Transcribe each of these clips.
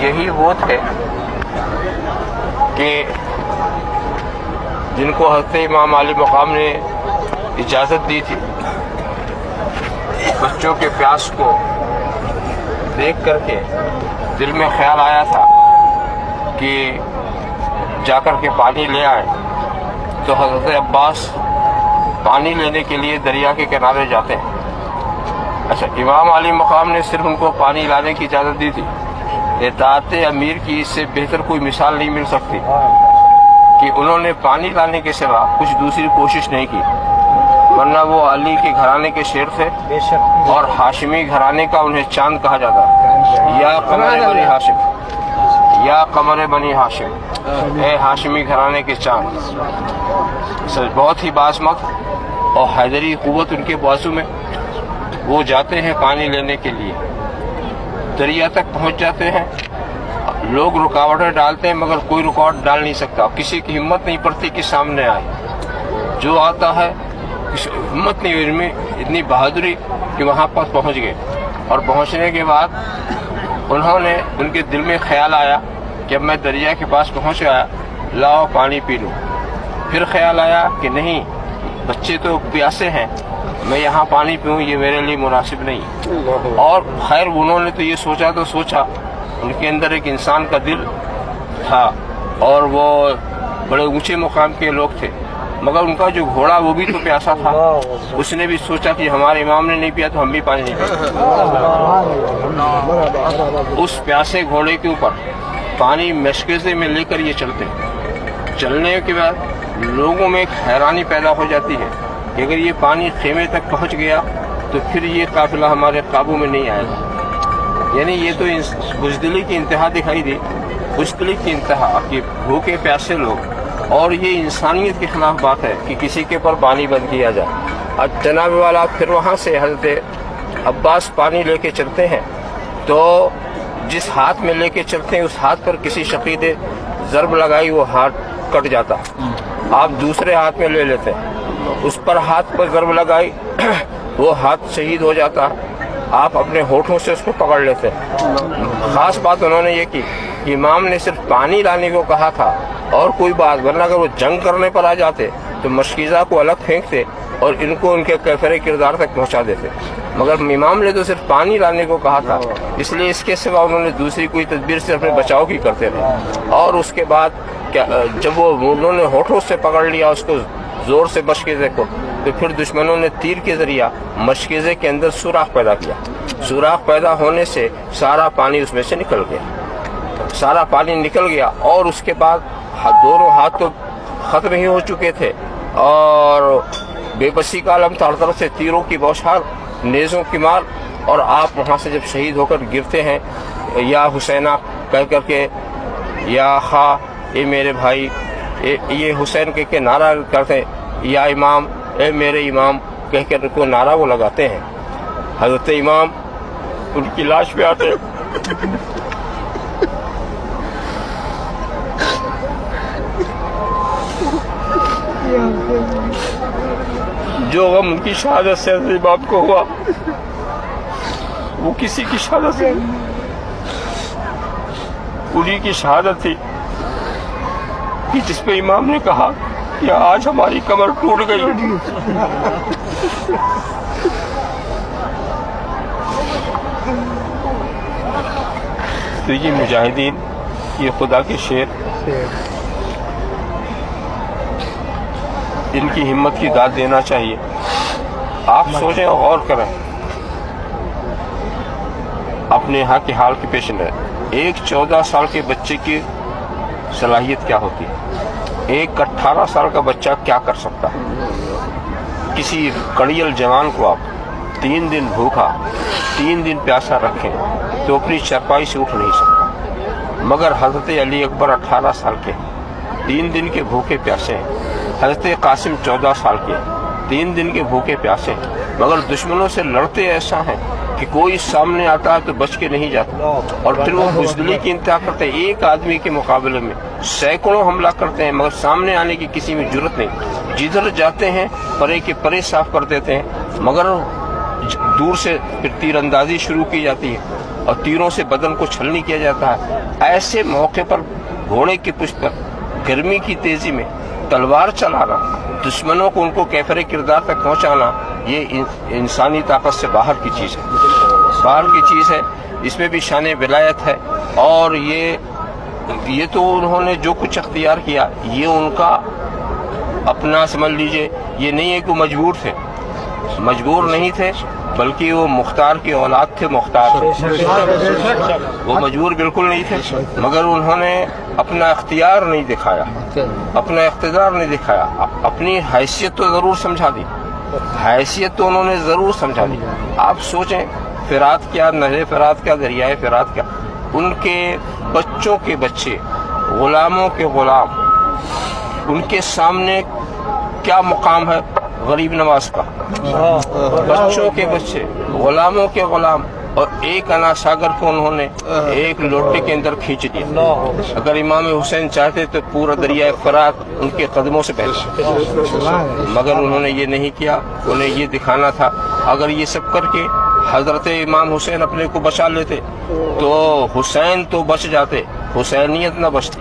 یہی وہ تھے کہ جن کو حضرت امام علی مقام نے اجازت دی تھی، بچوں کے پیاس کو دیکھ کر کے دل میں خیال آیا تھا کہ جا کر کے پانی لے آئے، تو حضرت عباس پانی لینے کے لیے دریا کے کنارے جاتے ہیں۔ اچھا، امام علی مقام نے صرف ان کو پانی لانے کی اجازت دی تھی۔ اطاعت امیر کی اس سے بہتر کوئی مثال نہیں مل سکتی کہ انہوں نے پانی لانے کے سوا کچھ دوسری کوشش نہیں کی، ورنہ وہ علی کے گھرانے کے شیر تھے اور ہاشمی گھرانے کا انہیں چاند کہا جاتا ہے۔ یا قمر بنی ہاشم، یا قمر بنی ہاشم، اے ہاشمی گھرانے کے چاند۔ بہت ہی باعظمت اور حیدری قوت ان کے بازو میں۔ وہ جاتے ہیں پانی لینے کے لیے، دریا تک پہنچ جاتے ہیں، لوگ رکاوٹیں ڈالتے ہیں مگر کوئی رکاوٹ ڈال نہیں سکتا، کسی کی ہمت نہیں پڑتی کہ سامنے آئے۔ جو آتا ہے ہمت نہیں ہوئی، ان میں اتنی بہادری کہ وہاں پر پہنچ گئے، اور پہنچنے کے بعد انہوں نے، ان کے دل میں خیال آیا کہ اب میں دریا کے پاس پہنچ گیا، لاؤ پانی پی لوں۔ پھر خیال آیا کہ نہیں، بچے تو پیاسے ہیں، میں یہاں پانی پیوں یہ میرے لیے مناسب نہیں۔ اور خیر انہوں نے تو یہ سوچا تو سوچا، ان کے اندر ایک انسان کا دل تھا اور وہ بڑے اونچے مقام کے لوگ تھے، مگر ان کا جو گھوڑا وہ بھی تو پیاسا تھا۔ اس نے بھی سوچا کہ ہمارے امام نے نہیں پیا تو ہم بھی پانی نہیں پیتے۔ اس پیاسے گھوڑے کے اوپر پانی مشکزے میں لے کر یہ چلتے، چلنے کے بعد لوگوں میں ایک حیرانی پیدا ہو جاتی ہے کہ اگر یہ پانی خیمے تک پہنچ گیا تو پھر یہ قافلہ ہمارے قابو میں نہیں آئے گا۔ یعنی یہ تو بزدلی کی انتہا دکھائی دی، بزدلی کی انتہا کہ بھوکے پیاسے لوگ، اور یہ انسانیت کے خلاف بات ہے کہ کسی کے پر پانی بند کیا جائے۔ اور جناب والا پھر وہاں سے حضرت عباس پانی لے کے چلتے ہیں، تو جس ہاتھ میں لے کے چلتے ہیں اس ہاتھ پر کسی شقید ضرب لگائی وہ ہاتھ کٹ جاتا، آپ دوسرے ہاتھ میں لے لیتے ہیں، اس پر ہاتھ پر ضرب لگائی وہ ہاتھ شہید ہو جاتا، آپ اپنے ہونٹوں سے اس کو پکڑ لیتے۔ خاص بات انہوں نے یہ کی کہ امام نے صرف پانی لانے کو کہا تھا اور کوئی بات، ورنہ اگر وہ جنگ کرنے پر آ جاتے تو مشکیزہ کو الگ پھینکتے اور ان کو ان کے کیفر کردار تک پہنچا دیتے، مگر امام نے تو صرف پانی لانے کو کہا تھا، اس لیے اس کے سوا انہوں نے دوسری کوئی تدبیر سے اپنے بچاؤ کی کرتے رہے۔ اور اس کے بعد جب وہ انہوں نے ہونٹوں سے پکڑ لیا اس کو زور سے مشکیزے کو، تو پھر دشمنوں نے تیر کے ذریعہ مشکیزے کے اندر سوراخ پیدا کیا، سوراخ پیدا ہونے سے سارا پانی اس میں سے نکل گیا، سارا پانی نکل گیا، اور اس کے بعد دونوں ہاتھ تو ختم ہی ہو چکے تھے اور بے بسی کا عالم تھا، ہر طرف سے تیروں کی بوچھار، نیزوں کی مار، اور آپ وہاں سے جب شہید ہو کر گرتے ہیں، یا حسینہ کہہ کر کے، یا خواہ اے میرے بھائی، یہ حسین کہہ کے نعرہ کرتے ہیں، یا امام اے میرے امام کہہ کر کو نعرہ وہ لگاتے ہیں، حضرت امام ان کی لاش پہ آتے ہیں، جو غم ان کی شہادت سے حضرت امام کو ہوا وہ کسی کی شہادت سے، انہی کی شہادت تھی کہ جس پہ امام نے کہا کہ آج ہماری کمر ٹوٹ گئی۔ تو یہ مجاہدین، یہ خدا کے شیر، ان کی ہمت کی داد دینا چاہیے۔ آپ سوچیں اور غور کریں اپنے یہاں کے حال کے پیش نظر، ایک 14 سال کے بچے کی صلاحیت کیا ہوتی ہے، ایک 18 سال کا بچہ کیا کر سکتا ہے۔ کسی کڑیل جوان کو آپ 3 دن بھوکا، 3 دن پیاسا رکھیں تو اپنی چرپائی سے اٹھ نہیں سکتا، مگر حضرت علی اکبر 18 سال کے 3 دن کے بھوکے پیاسے ہیں، حضرت قاسم 14 سال کے 3 دن کے بھوکے پیاسے ہیں، مگر دشمنوں سے لڑتے ایسا ہیں کہ کوئی سامنے آتا ہے تو بچ کے نہیں جاتا، اور پھر وہ بزدلی کی انتہا کرتے ہیں، ایک آدمی کے مقابلے میں سینکڑوں حملہ کرتے ہیں مگر سامنے آنے کی کسی میں جرت نہیں، جدھر جاتے ہیں پرے کے پرے صاف کر دیتے ہیں، مگر دور سے پھر تیر اندازی شروع کی جاتی ہے اور تیروں سے بدن کو چھلنی کیا جاتا ہے. ایسے موقع پر گھوڑے کی پشت پر گرمی کی تیزی میں تلوار چلانا, دشمنوں کو ان کو کیفر کردار تک پہنچانا, یہ انسانی طاقت سے باہر کی چیز ہے, باہر کی چیز ہے. اس میں بھی شان ولایت ہے. اور یہ تو انہوں نے جو کچھ اختیار کیا یہ ان کا اپنا سمجھ لیجئے. یہ نہیں ہے کہ مجبور تھے, مجبور نہیں تھے, بلکہ وہ مختار کی اولاد تھے. مختار وہ مجبور بالکل نہیں تھے, مگر انہوں نے اپنا اختیار نہیں دکھایا, اپنا اقتدار نہیں دکھایا. اپنی حیثیت تو ضرور سمجھا دی, حیثیت تو انہوں نے ضرور سمجھا دی. آپ سوچیں فرات کیا, نہر فرات کیا, دریائے فرات کیا, ان کے بچوں کے بچے, غلاموں کے غلام, ان کے سامنے کیا مقام ہے غریب نواز کا. بچوں کے بچے, غلاموں کے غلام, اور ایک انا ساگر کو انہوں نے ایک لوٹے کے اندر کھینچ دیا. اگر امام حسین چاہتے تو پورا دریائے فرات ان کے قدموں سے بہتا, مگر انہوں نے یہ نہیں کیا. انہیں یہ دکھانا تھا اگر یہ سب کر کے حضرت امام حسین اپنے کو بچا لیتے تو حسین تو بچ جاتے, حسینیت نہ بچتی,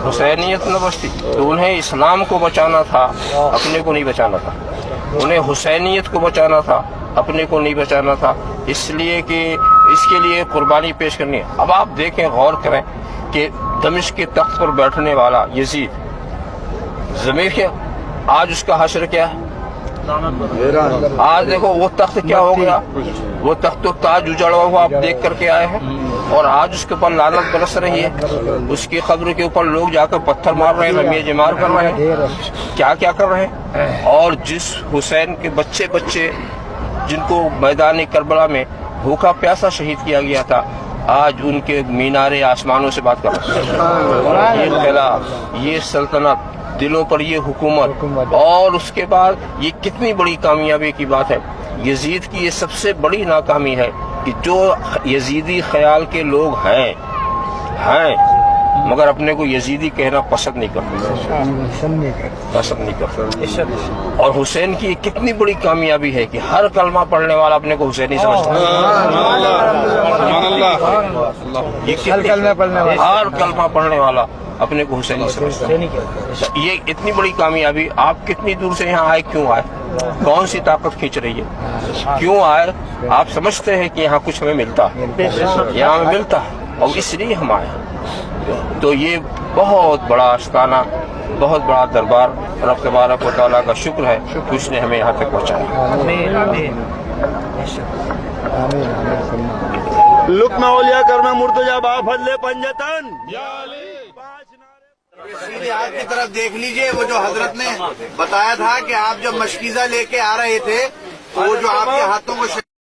حسینیت نہ بچتی. تو انہیں اسلام کو بچانا تھا, اپنے کو نہیں بچانا تھا. انہیں حسینیت کو بچانا تھا, اپنے کو نہیں بچانا تھا. اس لیے کہ اس کے لیے قربانی پیش کرنی ہے. اب آپ دیکھیں, غور کریں کہ دمشق کے تخت پر بیٹھنے والا یزید, زمین کے آج اس کا حشر کیا ہے. آج دیکھو وہ تخت کیا ہو گیا, وہ تخت تو تاج اجڑا ہوا آپ دیکھ کر کے آئے ہیں, اور آج اس کے اوپر لعنت برس رہی ہے. اس کی قبر کے اوپر لوگ جا کر پتھر مار رہے ہیں, رمیے جمار کر رہے ہیں, کیا کیا کر رہے ہیں. اور جس حسین کے بچے بچے جن کو میدان کربلا میں بھوکا پیاسا شہید کیا گیا تھا, آج ان کے مینارے آسمانوں سے بات کر رہے ہیں. یہ قلعہ, یہ سلطنت, دلوں پر یہ حکومت. اور اس کے بعد یہ کتنی بڑی کامیابی کی بات ہے. یزید کی یہ سب سے بڑی ناکامی ہے کہ جو یزیدی خیال کے لوگ ہیں مگر اپنے کو یزیدی کہنا پسند نہیں کرتے, پسند نہیں کرتے. اور حسین کی کتنی بڑی کامیابی ہے کہ ہر کلمہ پڑھنے والا اپنے کو حسینی سمجھتا ہے. ہر کلمہ پڑھنے والا اپنے کو حسینی سمجھتا ہے. یہ اتنی بڑی کامیابی. آپ کتنی دور سے یہاں آئے, کیوں آئے, کون سی طاقت کھینچ رہی ہے, کیوں آئے. آپ سمجھتے ہیں کہ یہاں کچھ ہمیں ملتا ہے, یہاں ہمیں ملتا ہے, اور اس لیے ہم آئے. تو یہ بہت بڑا آستانہ, بہت بڑا دربار. رب تبارک و تعالیٰ کا شکر ہے کہ اس نے ہمیں یہاں تک پہنچایا. لقمہ اولیاء کرنا مرتجا با فضل پنجتن. آپ کی طرف دیکھ لیجئے, وہ جو حضرت نے بتایا تھا کہ آپ جب مشکیزہ لے کے آ رہے تھے تو وہ جو آپ کے ہاتھوں کو